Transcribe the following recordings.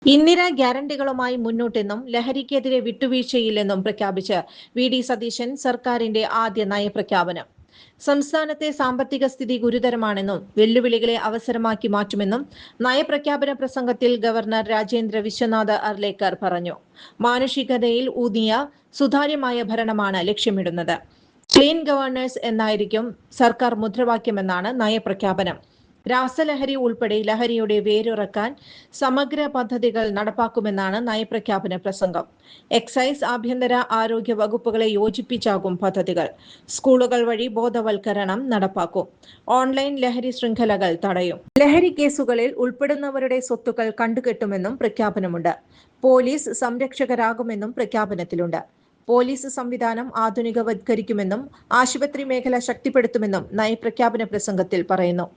ഇന്ദിര ഗ്യാരണ്ടികളുമായി മുന്നോട്ടെന്നും ലഹരിക്കെതിരെ വിട്ടുവീഴ്ചയില്ലെന്നും പ്രഖ്യാപിച്ച് വി.ഡി. സതീശൻ സർക്കാരിന്റെ ആദ്യ നയപ്രഖ്യാപനം. സംസ്ഥാനത്തെ സാമ്പത്തിക സ്ഥിതി ഗുരുതരമാണെന്നും വെല്ലുവിളികളെ അവസരമാക്കി മാറ്റുമെന്നും നയപ്രഖ്യാപന പ്രസംഗത്തിൽ ഗവർണർ രാജേന്ദ്ര വിശ്വനാഥ് അർലേക്കർ പറഞ്ഞു. മാനുഷികതയിൽ ഊന്നിയ സുതാര്യമായ ഭരണമാണ് ലക്ഷ്യമിടുന്നത്. ക്ലീൻ ഗവർണേഴ്സ് എന്നായിരിക്കും സർക്കാർ മുദ്രാവാക്യമെന്നാണ് നയപ്രഖ്യാപനം. രാസലഹരി ഉൾപ്പെടെ ലഹരിയുടെ വേരുറക്കാൻ സമഗ്ര പദ്ധതികൾ നടപ്പാക്കുമെന്നാണ് നയപ്രഖ്യാപന പ്രസംഗം. എക്സൈസ്, ആഭ്യന്തര, ആരോഗ്യ വകുപ്പുകളെ യോജിപ്പിച്ചാകും പദ്ധതികൾ. സ്കൂളുകൾ വഴി ബോധവൽക്കരണം നടപ്പാക്കും. ഓൺലൈൻ ലഹരി ശൃംഖലകൾ തടയും. ലഹരി കേസുകളിൽ ഉൾപ്പെടുന്നവരുടെ സ്വത്തുക്കൾ കണ്ടുകെട്ടുമെന്നും പ്രഖ്യാപനമുണ്ട്. പോലീസ് സംരക്ഷകരാകുമെന്നും പ്രഖ്യാപനത്തിലുണ്ട്. പോലീസ് സംവിധാനം ആധുനികവത്കരിക്കുമെന്നും ആശുപത്രി മേഖല ശക്തിപ്പെടുത്തുമെന്നും നയപ്രഖ്യാപന പ്രസംഗത്തിൽ പറയുന്നു.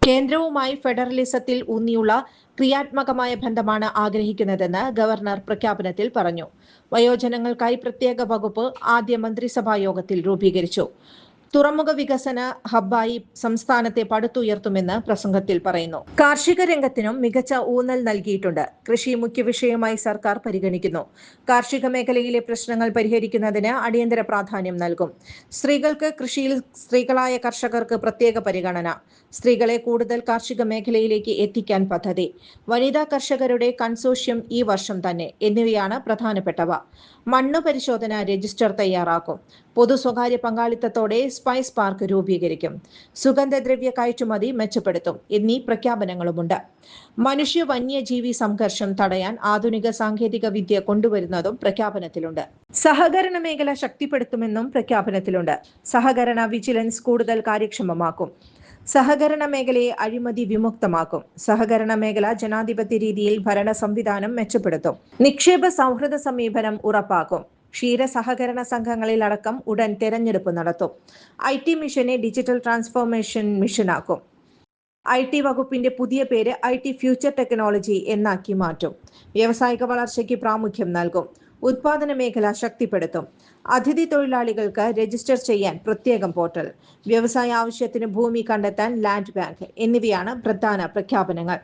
കേന്ദ്രവുമായി ഫെഡറലിസത്തിൽ ഊന്നിയുള്ള ക്രിയാത്മകമായ ബന്ധമാണ് ആഗ്രഹിക്കുന്നതെന്ന് ഗവർണർ പ്രഖ്യാപനത്തിൽ പറഞ്ഞു. വയോജനങ്ങൾക്കായി പ്രത്യേക വകുപ്പ് ആദ്യ മന്ത്രിസഭാ യോഗത്തിൽ രൂപീകരിച്ചു. തുറമുഖ വികസന ഹബ്ബായി സംസ്ഥാനത്തെ പടുത്തുയർത്തുമെന്ന് പ്രസംഗത്തിൽ പറയുന്നു. കാർഷിക രംഗത്തിനും മികച്ച ഊന്നൽ നൽകിയിട്ടുണ്ട്. കൃഷി മുഖ്യ വിഷയമായി സർക്കാർ പരിഗണിക്കുന്നു. കാർഷിക മേഖലയിലെ പ്രശ്നങ്ങൾ പരിഹരിക്കുന്നതിന് അടിയന്തര പ്രാധാന്യം നൽകും. സ്ത്രീകൾക്ക് കൃഷിയിൽ സ്ത്രീകളായ കർഷകർക്ക് പ്രത്യേക പരിഗണന. സ്ത്രീകളെ കൂടുതൽ കാർഷിക മേഖലയിലേക്ക് എത്തിക്കാൻ പദ്ധതി. വനിതാ കർഷകരുടെ കൺസോഷ്യം ഈ വർഷം തന്നെ എന്നിവയാണ് പ്രധാനപ്പെട്ടവ. മണ്ണ് പരിശോധന രജിസ്റ്റർ തയ്യാറാക്കും. പൊതു സ്വകാര്യ പങ്കാളിത്തത്തോടെ സ്പൈസ് പാർക്ക് രൂപീകരിക്കും. സുഗന്ധദ്രവ്യ കയറ്റുമതി മെച്ചപ്പെടുത്തും എന്നീ പ്രഖ്യാപനങ്ങളുമുണ്ട്. മനുഷ്യ വന്യജീവി സംഘർഷം തടയാൻ ആധുനിക സാങ്കേതിക വിദ്യ കൊണ്ടുവരുന്നതും പ്രഖ്യാപനത്തിലുണ്ട്. സഹകരണ മേഖല ശക്തിപ്പെടുത്തുമെന്നും പ്രഖ്യാപനത്തിലുണ്ട്. സഹകരണ വിജിലൻസ് കൂടുതൽ കാര്യക്ഷമമാക്കും. സഹകരണ മേഖലയെ അഴിമതി വിമുക്തമാക്കും. സഹകരണ മേഖല ജനാധിപത്യ രീതിയിൽ ഭരണ സംവിധാനം മെച്ചപ്പെടുത്തും. നിക്ഷേപ സൗഹൃദ സമീപനം ഉറപ്പാക്കും. ക്ഷീര സഹകരണ സംഘങ്ങളിലടക്കം ഉടൻ തെരഞ്ഞെടുപ്പ് നടത്തും. IT മിഷനെ ഡിജിറ്റൽ ട്രാൻസ്ഫോർമേഷൻ മിഷനാക്കും. IT വകുപ്പിന്റെ പുതിയ പേര് IT ഫ്യൂച്ചർ ടെക്നോളജി എന്നാക്കി മാറ്റും. വ്യാവസായിക വളർച്ചയ്ക്ക് പ്രാമുഖ്യം നൽകും. ഉത്പാദന മേഖല ശക്തിപ്പെടുത്തും. അതിഥി തൊഴിലാളികൾക്ക് രജിസ്റ്റർ ചെയ്യാൻ പ്രത്യേകം പോർട്ടൽ. വ്യവസായ ആവശ്യത്തിന് ഭൂമി കണ്ടെത്താൻ ലാൻഡ് ബാങ്ക് എന്നിവയാണ് പ്രധാന പ്രഖ്യാപനങ്ങൾ.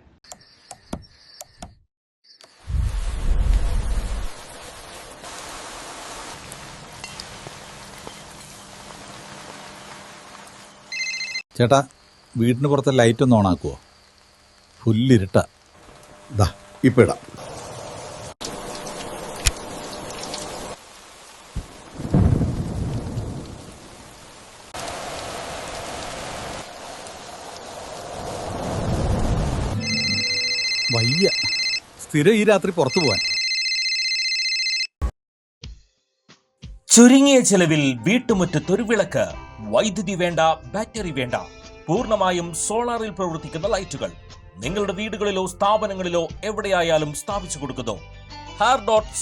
ചേട്ടാ, വീടിന് പുറത്തെ ലൈറ്റ് ഒന്ന് ഓണാക്കുവോ? ഫുള്ളിരുട്ട. ഇപ്പം ഇടാം. വയ്യ, സ്ഥിരം ഈ രാത്രി പുറത്തു പോവാൻ. ചുരുങ്ങിയ ചെലവിൽ വീട്ടുമുറ്റത്തൊരു വിളക്ക്. വൈദ്യുതി വേണ്ട, ബാറ്ററി വേണ്ട. പൂർണ്ണമായും സോളാറിൽ പ്രവർത്തിക്കുന്ന ലൈറ്റുകൾ നിങ്ങളുടെ വീടുകളിലോ സ്ഥാപനങ്ങളിലോ എവിടെയായാലും സ്ഥാപിച്ചു കൊടുക്കുന്നു.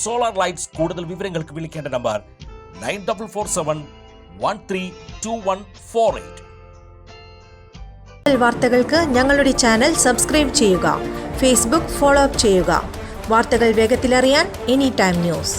Solar Lights. കൂടുതൽ വിവരങ്ങൾക്ക് വിളിക്കേണ്ട നമ്പർ 9447132148. വാർത്തകൾക്ക് ഞങ്ങളുടെ ചാനൽ സബ്സ്ക്രൈബ് ചെയ്യുക. ഫേസ്ബുക്ക് ഫോളോ അപ്പ് ചെയ്യുക. വാർത്തകൾ വേഗത്തിലറിയാൻ എനി ടൈം ന്യൂസ്.